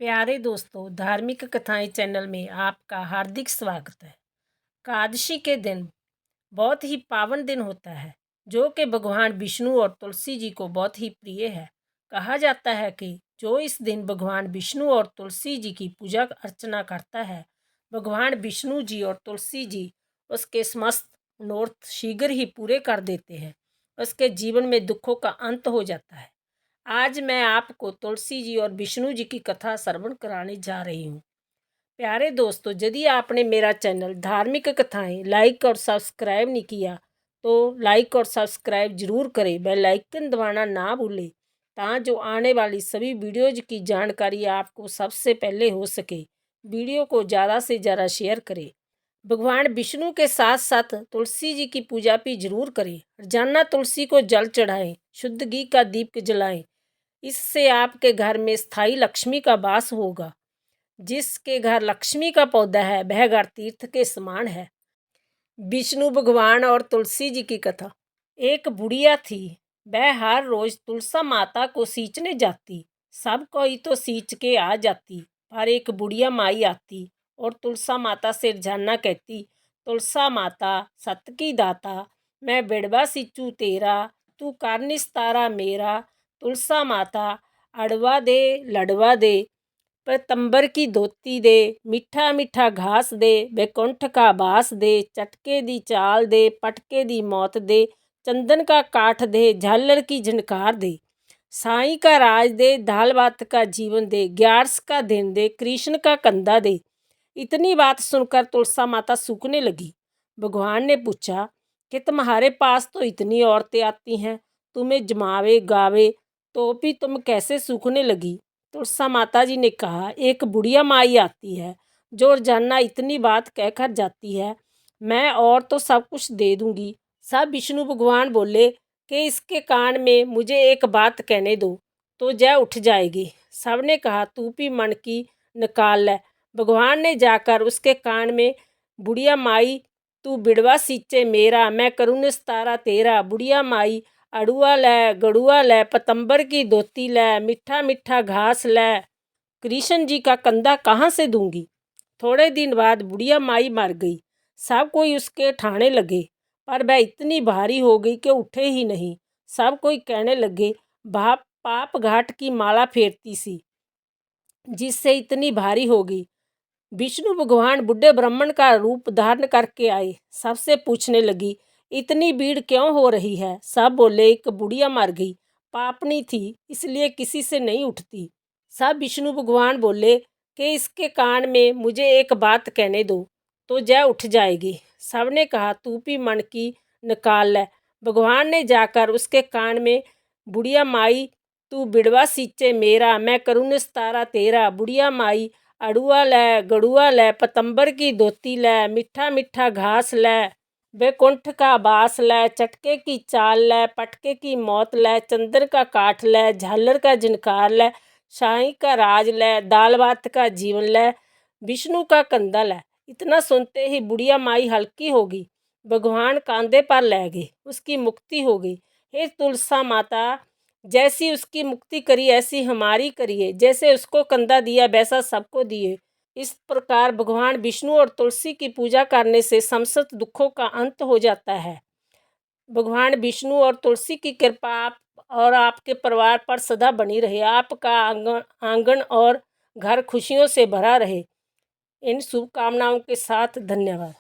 प्यारे दोस्तों, धार्मिक कथाएं चैनल में आपका हार्दिक स्वागत है। एकादशी के दिन बहुत ही पावन दिन होता है, जो कि भगवान विष्णु और तुलसी जी को बहुत ही प्रिय है। कहा जाता है कि जो इस दिन भगवान विष्णु और तुलसी जी की पूजा अर्चना करता है, भगवान विष्णु जी और तुलसी जी उसके समस्त मनोरथ शीघ्र ही पूरे कर देते हैं। उसके जीवन में दुखों का अंत हो जाता है। आज मैं आपको तुलसी जी और विष्णु जी की कथा श्रवण कराने जा रही हूँ। प्यारे दोस्तों, यदि आपने मेरा चैनल धार्मिक कथाएं लाइक और सब्सक्राइब नहीं किया तो लाइक और सब्सक्राइब जरूर करें। बेल आइकन दबाना ना भूलें जो आने वाली सभी वीडियोज की जानकारी आपको सबसे पहले हो सके। वीडियो को ज़्यादा से ज़्यादा शेयर करें। भगवान विष्णु के साथ साथ तुलसी जी की पूजा भी जरूर करें। रोजाना तुलसी को जल चढ़ाएं, शुद्ध घी का दीप जलाएं। इससे आपके घर में स्थायी लक्ष्मी का वास होगा। जिसके घर लक्ष्मी का पौधा है वह घर तीर्थ के समान है। विष्णु भगवान और तुलसी जी की कथा। एक बुढ़िया थी, वह हर रोज तुलसा माता को सींचने जाती। सब कोई तो सींच के आ जाती, पर एक बुढ़िया माई आती और तुलसा माता से जानना कहती, तुलसा माता सत की दाता, मैं बिड़वा सींचू तेरा, तू कर निस्तारा मेरा। तुलसा माता अड़वा दे लड़वा दे, पतंबर की धोती दे, मिठा मिठा घास दे, बैकुंठ का बास दे, चटके दी चाल दे, पटके दी मौत दे, चंदन का काठ दे, झालर की झनकार दे, साईं का राज दे, दाल भात का जीवन दे, ग्यारस का दिन दे, कृष्ण का कंधा दे। इतनी बात सुनकर तुलसा माता सूखने लगी। भगवान ने पूछा कि तुम्हारे पास तो इतनी औरतें आती हैं, तुम्हें जमावे गावे तो भी तुम कैसे सूखने लगी। तुलसा माता जी ने कहा, एक बुढ़िया माई आती है जो रोजाना इतनी बात कहकर जाती है, मैं और तो सब कुछ दे दूंगी। सब विष्णु भगवान बोले कि इसके कान में मुझे एक बात कहने दो तो जय उठ जाएगी। सबने कहा, तू भी मन की निकाल ले। भगवान ने जाकर उसके कान में, बुढ़िया माई तू बिड़वा सींचे मेरा, मैं करूँ निस्तारा तेरा। बुढ़िया माई अड़ुआ लै गड़ुआ लै, पतंबर की धोती लै, मिठा मिठा घास लै, कृष्ण जी का कंधा कहाँ से दूंगी। थोड़े दिन बाद बुढ़िया माई मर गई। सब कोई उसके ठाणे लगे, पर वह इतनी भारी हो गई कि उठे ही नहीं। सब कोई कहने लगे, बाप पाप घाट की माला फेरती सी, जिससे इतनी भारी हो गई। विष्णु भगवान बुढ़े ब्राह्मण का रूप धारण करके आए। सबसे पूछने लगी, इतनी भीड़ क्यों हो रही है। सब बोले, एक बुढ़िया मर गई, पापनी थी इसलिए किसी से नहीं उठती। सब विष्णु भगवान बोले कि इसके कान में मुझे एक बात कहने दो तो जय उठ जाएगी। सबने कहा, तू भी मन की निकाल ले। भगवान ने जाकर उसके कान में, बुढ़िया माई तू बिड़वा सींचे मेरा, मैं करूँ निस्तारा तेरा। बुढ़िया माई अड़ुआ लै गड़ुआ लै, पतंबर की धोती लै, मिठा मिठा घास लै, बैकुंठ का बास लै, चटके की चाल लै, पटके की मौत लै, चंदन का काठ लै, झालर का झनकार लै, साईं का राज लै, दाल भात का जीवन लै, विष्णु का कंधा लै। इतना सुनते ही बुढ़िया माई हल्की हो गई। भगवान कांधे पर ले गए, उसकी मुक्ति हो गई। हे तुलसा माता, जैसी उसकी मुक्ति करी ऐसी हमारी करिए, जैसे उसको कंधा दिया वैसा सबको दिए। इस प्रकार भगवान विष्णु और तुलसी की पूजा करने से समस्त दुखों का अंत हो जाता है। भगवान विष्णु और तुलसी की कृपा आप और आपके परिवार पर सदा बनी रहे। आपका आंगन और घर खुशियों से भरा रहे। इन शुभकामनाओं के साथ धन्यवाद।